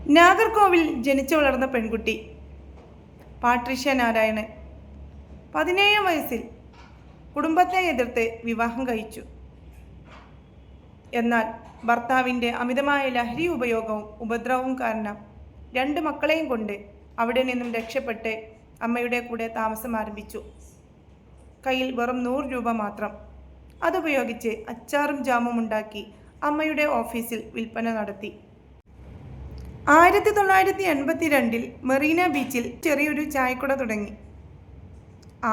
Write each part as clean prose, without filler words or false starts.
നാഗർകോവിൽ ജനിച്ചു വളർന്ന പെൺകുട്ടി പാട്രീഷ്യ നാരായണൻ 17 വയസ്സിൽ കുടുംബത്തെ എതിർത്ത് വിവാഹം കഴിച്ചു. എന്നാൽ ഭർത്താവിൻ്റെ അമിതമായ ലഹരി ഉപയോഗവും ഉപദ്രവവും കാരണം 2 മക്കളെയും കൊണ്ട് അവിടെ നിന്നും രക്ഷപ്പെട്ട് അമ്മയുടെ കൂടെ താമസം ആരംഭിച്ചു. കയ്യിൽ വെറും 100 രൂപ മാത്രം. അതുപയോഗിച്ച് അച്ചാറും ജാമും ഉണ്ടാക്കി അമ്മയുടെ ഓഫീസിൽ വിൽപ്പന നടത്തി. 1982 മെറീന ബീച്ചിൽ ചെറിയൊരു ചായക്കട തുടങ്ങി.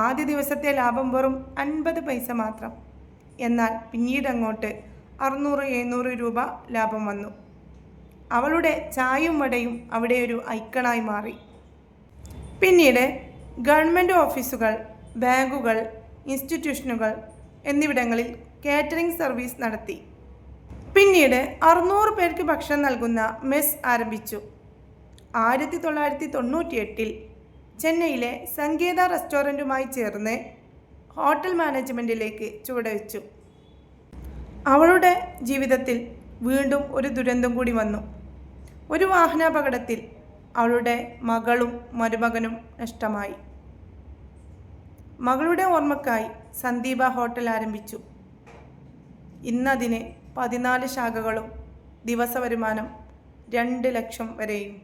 ആദ്യ ദിവസത്തെ ലാഭം വെറും 50 പൈസ മാത്രം. എന്നാൽ പിന്നീട് അങ്ങോട്ട് 600-700 രൂപ ലാഭം വന്നു. അവളുടെ ചായയും വടയും അവിടെ ഒരു ഐക്കണായി മാറി. പിന്നീട് ഗവൺമെൻറ് ഓഫീസുകൾ, ബാങ്കുകൾ, ഇൻസ്റ്റിറ്റ്യൂഷനുകൾ എന്നിവിടങ്ങളിൽ കാറ്ററിംഗ് സർവീസ് നടത്തി. പിന്നീട് 600 പേർക്ക് ഭക്ഷണം നൽകുന്ന മെസ് ആരംഭിച്ചു. 1998 ചെന്നൈയിലെ സംഗീത റെസ്റ്റോറൻറ്റുമായി ചേർന്ന് ഹോട്ടൽ മാനേജ്മെൻറ്റിലേക്ക് ചുവടുവെച്ചു. അവളുടെ ജീവിതത്തിൽ വീണ്ടും ഒരു ദുരന്തം കൂടി വന്നു. ഒരു വാഹനാപകടത്തിൽ അവളുടെ മകളും മരുമകനും നഷ്ടമായി. മകളുടെ ഓർമ്മക്കായി സന്ദീപ ഹോട്ടൽ ആരംഭിച്ചു. ഇന്നതിന് 14 ശാഖകളും ദിവസവരുമാനം 2 ലക്ഷം വരെയും.